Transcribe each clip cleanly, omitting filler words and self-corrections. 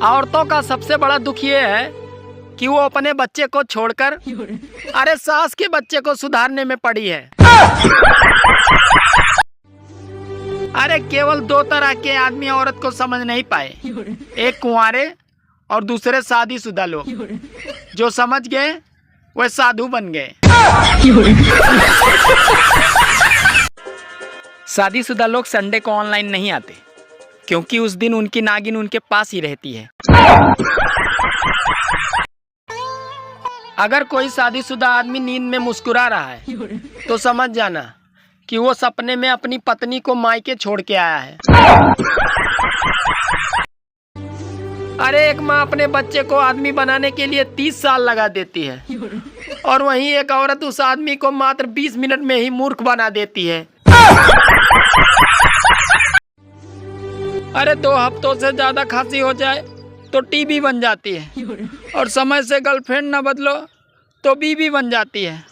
औरतों का सबसे बड़ा दुख ये है कि वो अपने बच्चे को छोड़कर अरे सास के बच्चे को सुधारने में पड़ी है। अरे केवल दो तरह के आदमी औरत को समझ नहीं पाए, एक कुंवारे और दूसरे शादीशुदा लोग। जो समझ गए वे साधु बन गए। शादीशुदा लोग संडे को ऑनलाइन नहीं आते क्योंकि उस दिन उनकी नागिन उनके पास ही रहती है। अगर कोई शादीशुदा आदमी नींद में मुस्कुरा रहा है तो समझ जाना कि वो सपने में अपनी पत्नी को मायके छोड़ के आया है। अरे एक माँ अपने बच्चे को आदमी बनाने के लिए 30 साल लगा देती है और वहीं एक औरत उस आदमी को मात्र 20 मिनट में ही मूर्ख बना देती है। अरे 2 हफ्तों से ज्यादा खांसी हो जाए तो टीबी बन जाती है और समय से गर्लफ्रेंड न बदलो तो बीबी बन जाती है।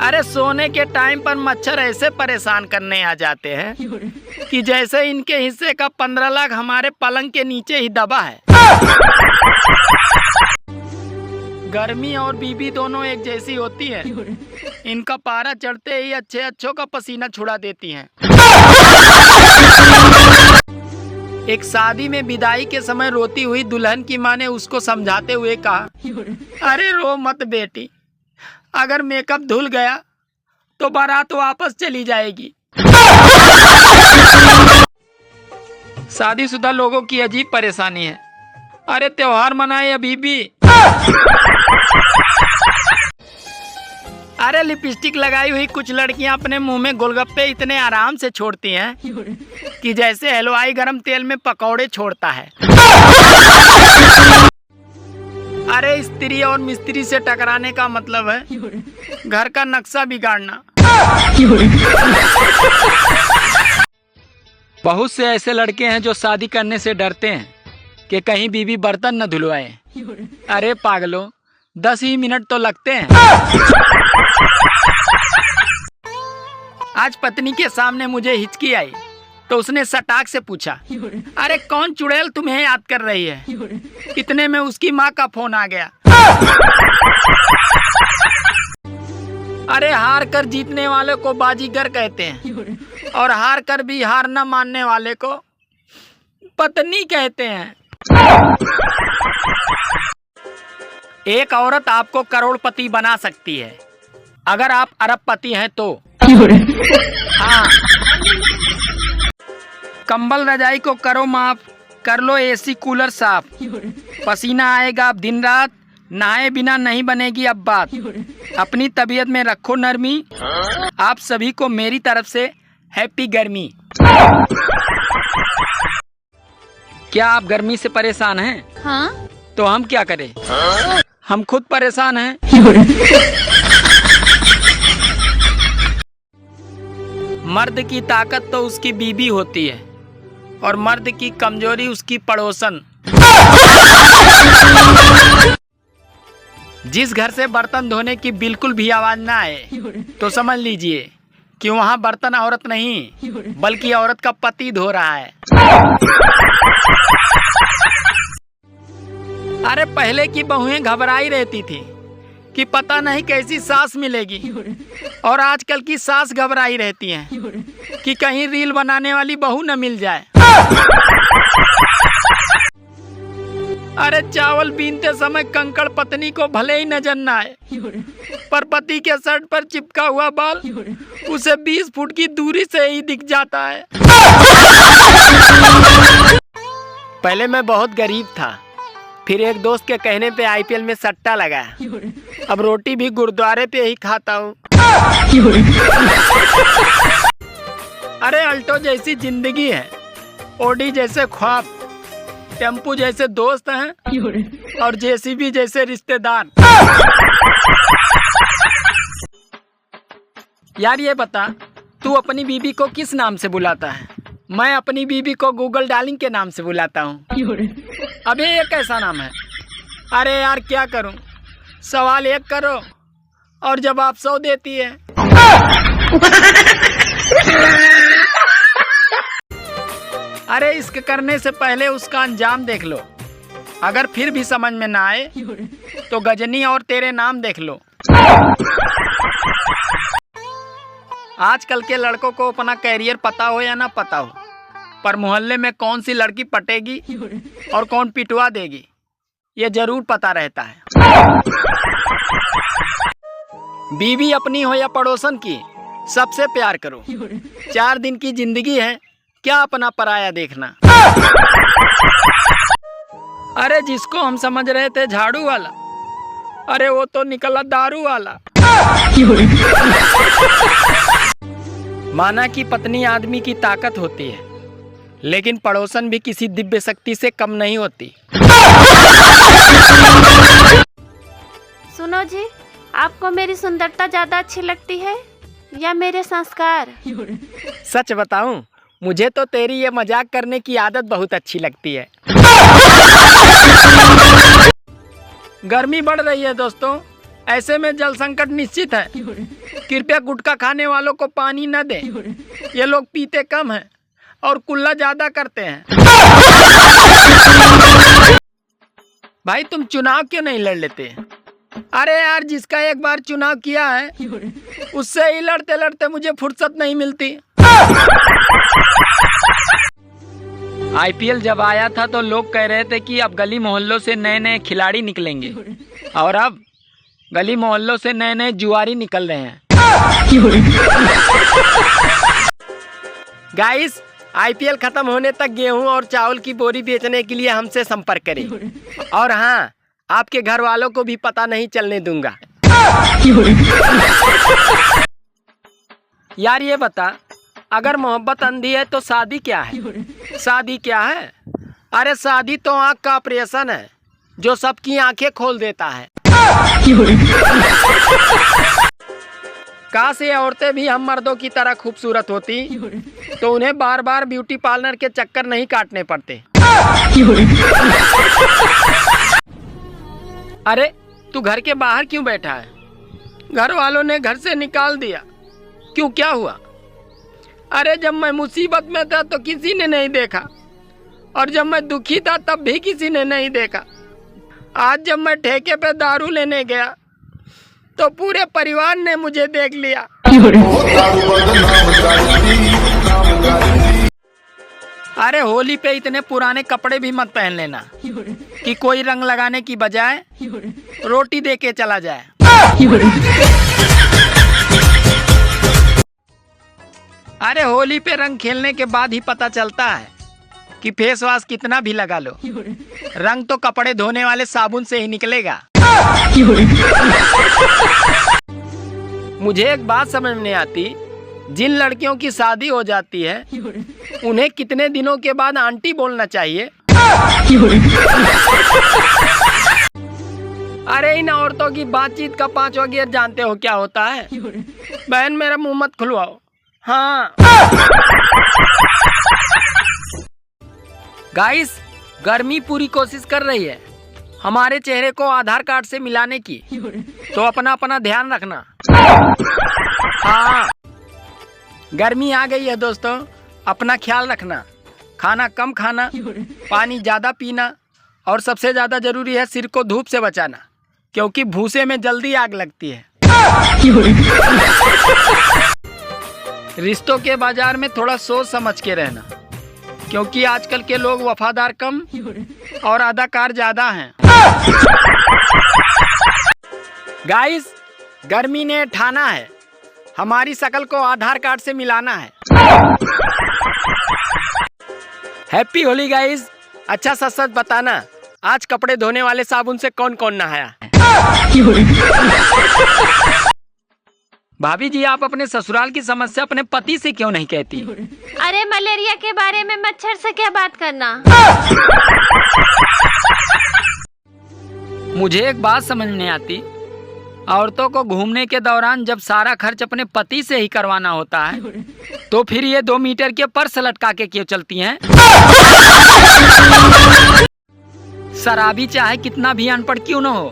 अरे सोने के टाइम पर मच्छर ऐसे परेशान करने आ जाते हैं कि जैसे इनके हिस्से का 15 लाख हमारे पलंग के नीचे ही दबा है। गर्मी और बीबी दोनों एक जैसी होती है, इनका पारा चढ़ते ही अच्छे अच्छों का पसीना छुड़ा देती हैं। एक शादी में विदाई के समय रोती हुई दुल्हन की माँ ने उसको समझाते हुए कहा, अरे रो मत बेटी, अगर मेकअप धुल गया तो बारात वापस चली जाएगी। शादीशुदा लोगों की अजीब परेशानी है। अरे त्योहार मनाए अभी भी। अरे लिपस्टिक लगाई हुई कुछ लड़कियां अपने मुंह में गोलगप्पे इतने आराम से छोड़ती हैं कि जैसे हलवाई गरम तेल में पकौड़े छोड़ता है। अरे स्त्री और मिस्त्री से टकराने का मतलब है घर का नक्शा बिगाड़ना। बहुत से ऐसे लड़के हैं जो शादी करने से डरते हैं कि कहीं बीवी बर्तन न धुलवाए। अरे पागलों, 10 ही मिनट तो लगते हैं। आज पत्नी के सामने मुझे हिचकी आई तो उसने सटाक से पूछा, अरे कौन चुड़ैल तुम्हें याद कर रही है? इतने में उसकी माँ का फोन आ गया। अरे हार कर जीतने वाले को बाजीगर कहते हैं और हार कर भी हार न मानने वाले को पत्नी कहते हैं। एक औरत आपको करोड़पति बना सकती है अगर आप अरबपति हैं तो। हाँ, कंबल रजाई को करो माफ, कर लो एसी कूलर साफ, पसीना आएगा अब दिन रात, नहाए बिना नहीं बनेगी अब बात, अपनी तबीयत में रखो नरमी, आप सभी को मेरी तरफ से हैप्पी गर्मी। क्या आप गर्मी से परेशान हैं? हाँ? तो हम क्या करें? हम खुद परेशान हैं। मर्द की ताकत तो उसकी बीबी होती है और मर्द की कमजोरी उसकी पड़ोसन। जिस घर से बर्तन धोने की बिल्कुल भी आवाज ना आए तो समझ लीजिए कि वहाँ बर्तन औरत नहीं बल्कि औरत का पति धो रहा है। अरे पहले की बहुएं घबराई रहती थी कि पता नहीं कैसी सास मिलेगी और आजकल की सास घबराई रहती हैं कि कहीं रील बनाने वाली बहू न मिल जाए। अरे चावल बीनते समय कंकड़ पत्नी को भले ही नजर न आए पर पति के शर्ट पर चिपका हुआ बाल उसे 20 फुट की दूरी से ही दिख जाता है। पहले मैं बहुत गरीब था, फिर एक दोस्त के कहने पे आईपीएल में सट्टा लगाया, अब रोटी भी गुरुद्वारे पे ही खाता हूँ। अरे अल्टो जैसी जिंदगी है, ओडी जैसे ख्वाब, टेम्पू जैसे दोस्त हैं और जेसीबी जैसे रिश्तेदार। यार ये बता, तू अपनी बीबी को किस नाम से बुलाता है? मैं अपनी बीबी को गूगल डार्लिंग के नाम से बुलाता हूँ। अबे ये कैसा नाम है? अरे यार क्या करूँ, सवाल एक करो और जवाब 100 देती है। अरे इश्क करने से पहले उसका अंजाम देख लो, अगर फिर भी समझ में ना आए तो गजनी और तेरे नाम देख लो। आजकल के लड़कों को अपना कैरियर पता हो या ना पता हो, पर मोहल्ले में कौन सी लड़की पटेगी और कौन पिटवा देगी ये जरूर पता रहता है। बीवी अपनी हो या पड़ोसन की, सबसे प्यार करो। 4 दिन की जिंदगी है, क्या अपना पराया देखना। अरे जिसको हम समझ रहे थे झाड़ू वाला, अरे वो तो निकला दारू वाला। माना कि पत्नी आदमी की ताकत होती है, लेकिन पड़ोसन भी किसी दिव्य शक्ति से कम नहीं होती। सुनो जी, आपको मेरी सुंदरता ज्यादा अच्छी लगती है या मेरे संस्कार? सच बताऊं, मुझे तो तेरी ये मजाक करने की आदत बहुत अच्छी लगती है। गर्मी बढ़ रही है दोस्तों, ऐसे में जल संकट निश्चित है। कृपया गुटखा खाने वालों को पानी न दें, ये लोग पीते कम हैं और कुल्ला ज्यादा करते हैं। भाई तुम चुनाव क्यों नहीं लड़ लेते? अरे यार, जिसका एक बार चुनाव किया है उससे ही लड़ते लड़ते मुझे फुर्सत नहीं मिलती। आईपीएल जब आया था तो लोग कह रहे थे कि अब गली मोहल्लों से नए नए खिलाड़ी निकलेंगे, और अब गली मोहल्लों से नए नए जुआरी निकल रहे हैं। गाइस, आईपीएल खत्म होने तक गेहूं और चावल की बोरी बेचने के लिए हमसे संपर्क करें। और हाँ, आपके घर वालों को भी पता नहीं चलने दूंगा। यार ये बता, अगर मोहब्बत अंधी है तो शादी क्या है? शादी क्या है? अरे शादी तो आँख का ऑपरेशन है जो सबकी आंखें खोल देता है। काश ये औरतें भी हम मर्दों की तरह खूबसूरत होती तो उन्हें बार बार ब्यूटी पार्लर के चक्कर नहीं काटने पड़ते। अरे तू घर के बाहर क्यों बैठा है? घर वालों ने घर से निकाल दिया। क्यों, क्या हुआ? अरे जब मैं मुसीबत में था तो किसी ने नहीं देखा, और जब मैं दुखी था तब भी किसी ने नहीं देखा। आज जब मैं ठेके पे दारू लेने गया तो पूरे परिवार ने मुझे देख लिया। अरे होली पे इतने पुराने कपड़े भी मत पहन लेना कि कोई रंग लगाने की बजाय रोटी दे के चला जाए। अरे होली पे रंग खेलने के बाद ही पता चलता है कि फेस वॉश कितना भी लगा लो, रंग तो कपड़े धोने वाले साबुन से ही निकलेगा। मुझे एक बात समझ नहीं आती, जिन लड़कियों की शादी हो जाती है उन्हें कितने दिनों के बाद आंटी बोलना चाहिए? अरे इन औरतों की बातचीत का 5वां गियर जानते हो क्या होता है? बहन मेरा मुंह मत खुलवाओ। हाँ गाइस, गर्मी पूरी कोशिश कर रही है हमारे चेहरे को आधार कार्ड से मिलाने की, तो अपना अपना ध्यान रखना। हाँ, गर्मी आ गई है दोस्तों, अपना ख्याल रखना। खाना कम खाना, पानी ज़्यादा पीना, और सबसे ज़्यादा जरूरी है सिर को धूप से बचाना, क्योंकि भूसे में जल्दी आग लगती है। रिश्तों के बाजार में थोड़ा सोच समझ के रहना, क्योंकि आजकल के लोग वफादार कम और अदाकार ज्यादा हैं। गाइस, गर्मी ने ठाना है हमारी शकल को आधार कार्ड से मिलाना है। Happy Holi guys. अच्छा सच सच बताना, आज कपड़े धोने वाले साबुन से कौन कौन नहाया? भाभी जी, आप अपने ससुराल की समस्या अपने पति से क्यों नहीं कहती? अरे मलेरिया के बारे में मच्छर से क्या बात करना। मुझे एक बात समझ नहीं आती, औरतों को घूमने के दौरान जब सारा खर्च अपने पति से ही करवाना होता है तो फिर ये 2 मीटर के पर्स लटका के क्यों चलती हैं? शराबी चाहे कितना भी अनपढ़ क्यों न हो,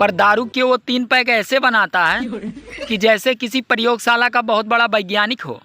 पर दारू के वो 3 पैक ऐसे बनाता है कि जैसे किसी प्रयोगशाला का बहुत बड़ा वैज्ञानिक हो।